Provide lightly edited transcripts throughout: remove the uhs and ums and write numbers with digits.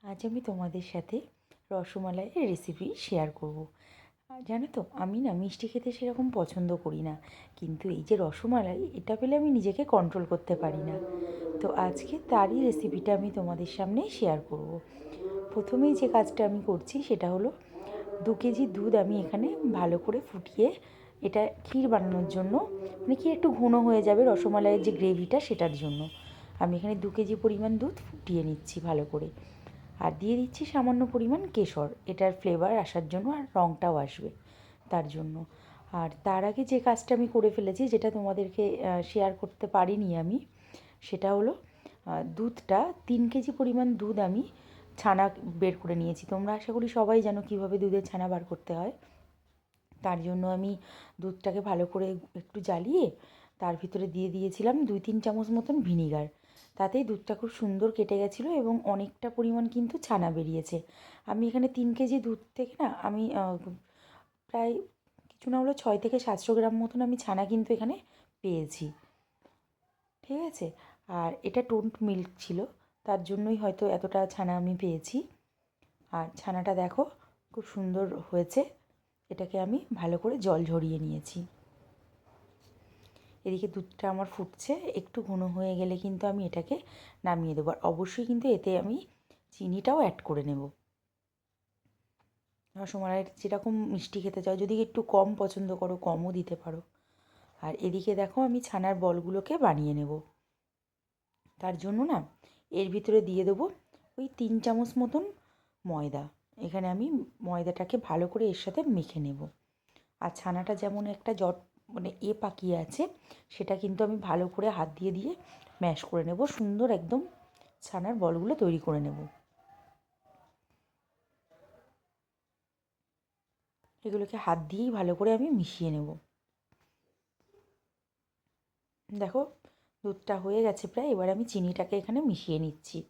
আজ আমি তোমাদের সাথে রসমালাইয়ের রেসিপি শেয়ার করব। জানো তো, আমি না মিষ্টি খেতে সেরকম পছন্দ করি না, কিন্তু এই যে রসমালাই, এটা পেলে আমি নিজেকে কন্ট্রোল করতে পারি না। তো আজকে তারই রেসিপিটা আমি তোমাদের সামনে শেয়ার করব। প্রথমেই যে কাজটা আমি করছি সেটা হলো 2 কেজি দুধ আমি এখানে ভালো করে ফুটিয়ে, এটা ক্ষীর বানানোর জন্য, মানে কি একটু ঘন হয়ে যাবে রসমালাইয়ের যে গ্রেভিটা, সেটার জন্য আমি এখানে 2 কেজি পরিমাণ দুধ ফুটিয়ে নিচ্ছি ভালো করে। আর দিয়ে দিচ্ছি সামান্য পরিমাণ কেশর, এটার ফ্লেভার আসার জন্য আর রঙটাও আসবে তার জন্য। আর তার আগে যে কাজটা আমি করে ফেলেছি, যেটা তোমাদেরকে শেয়ার করতে পারিনি আমি, সেটা হলো দুধটা 3 কেজি পরিমাণ দুধ আমি ছানা বের করে নিয়েছি। তোমরা আশা করি সবাই জানো কীভাবে দুধের ছানা বার করতে হয়। তার জন্য আমি দুধটাকে ভালো করে একটু জ্বালিয়ে তার ভিতরে দিয়ে দিয়েছিলাম 2-3 চামচ মতন ভিনিগার। তাতেই দুধটা খুব সুন্দর কেটে গেছিলো এবং অনেকটা পরিমাণ কিন্তু ছানা বেরিয়েছে। আমি এখানে 3 কেজি দুধ থেকে না আমি প্রায় কিছু না হলো 600-700 গ্রাম মতন আমি ছানা কিন্তু এখানে পেয়েছি। ঠিক আছে? আর এটা টোন্ড মিল্ক ছিল, তার জন্যই হয়তো এতটা ছানা আমি পেয়েছি। আর ছানাটা দেখো খুব সুন্দর হয়েছে। এটাকে আমি ভালো করে জল ঝরিয়ে নিয়েছি। এদিকে দুধটা আমার ফুটছে, একটু ঘন হয়ে গেলে কিন্তু আমি এটাকে নামিয়ে দেবো। আর অবশ্যই কিন্তু এতে আমি চিনিটাও অ্যাড করে নেব। রসমালাইয়ের যেরকম মিষ্টি খেতে চাও, যদি একটু কম পছন্দ করো কমও দিতে পারো। আর এদিকে দেখো আমি ছানার বলগুলোকে বানিয়ে নেব। তার জন্য না এর ভিতরে দিয়ে দেবো ওই 3 চামচ মতন ময়দা। এখানে আমি ময়দাটাকে ভালো করে এর সাথে মেখে নেব। আর ছানাটা যেমন একটা মানে পাকিয়ে আছে, সেটা কিন্তু আমি ভালো করে হাত দিয়ে দিয়ে ম্যাশ করে নেব, সুন্দর একদম ছানার বলগুলো তৈরি করে নেব। এগুলোকে হাত দিয়েই ভালো করে আমি মিশিয়ে নেব। দেখো দুধটা হয়ে গেছে প্রায়, এবার আমি চিনিটাকে এখানে মিশিয়ে নিচ্ছি।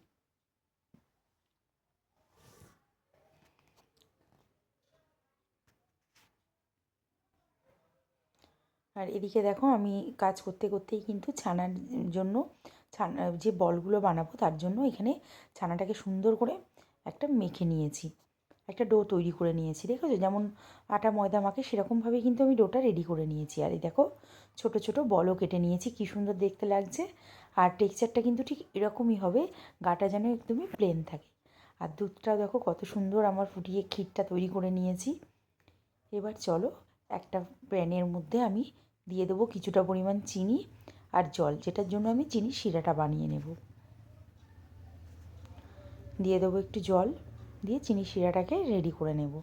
আর এদিকে দেখো আমি কাজ করতে করতেই কিন্তু ছানার জন্য, ছানা যে বলগুলো বানাবো তার জন্য এখানে ছানাটাকে সুন্দর করে একটা মেখে নিয়েছি, একটা ডো তৈরি করে নিয়েছি। দেখেছো যেমন আটা ময়দা মাখে সেরকমভাবেই কিন্তু আমি ডোটা রেডি করে নিয়েছি। আর এই দেখো ছোটো ছোটো বলও কেটে নিয়েছি, কী সুন্দর দেখতে লাগছে। আর টেক্সচারটা কিন্তু ঠিক এরকমই হবে, গাটা যেন একদমই প্লেন থাকে। আর দুধটাও দেখো কত সুন্দর আমার ফুটিয়ে ক্ষীরটা তৈরি করে নিয়েছি। এবার চলো একটা প্যানের মধ্যে আমি দিয়ে দেবো কিছুটা পরিমাণ চিনি আর জল, যেটার জন্য আমি চিনির শিরাটা বানিয়ে নেব। দিয়ে দেবো একটু জল, দিয়ে চিনির শিরাটাকে রেডি করে নেব।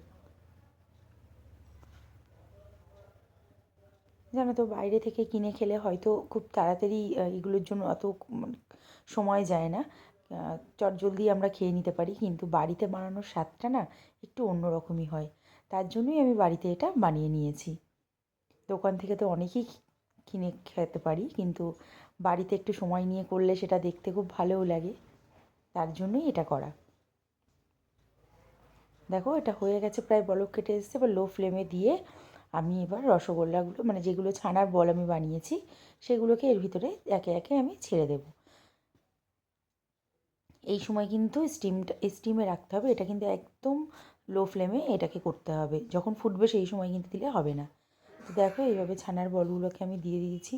জানো তো বাইরে থেকে কিনে খেলে হয়তো খুব তাড়াতাড়ি এগুলোর জন্য অত সময় যায় না, চটজলদি আমরা খেয়ে নিতে পারি, কিন্তু বাড়িতে বানানোর স্বাদটা না একটু অন্যরকমই হয়। তার জন্যই আমি বাড়িতে এটা বানিয়ে নিয়েছি। দোকান থেকে তো অনেকেই কিনে খেতে পারি, কিন্তু বাড়িতে একটু সময় নিয়ে করলে সেটা দেখতে খুব ভালোও লাগে, তার জন্যই এটা করা। দেখো এটা হয়ে গেছে, প্রায় বলক কেটে এসেছে। এবার লো ফ্লেমে দিয়ে আমি এবার রসগোল্লাগুলো, মানে যেগুলো ছানার বল আমি বানিয়েছি, সেগুলোকে এর ভিতরে একে একে আমি ছেড়ে দেব। এই সময় কিন্তু স্টিমে রাখতে হবে, এটা কিন্তু একদম লো ফ্লেমে এটাকে করতে হবে। যখন ফুটবে সেই সময় কিন্তু দিলে হবে না। তো দেখো এইভাবে ছানার বলগুলোকে আমি দিয়ে দিয়েছি।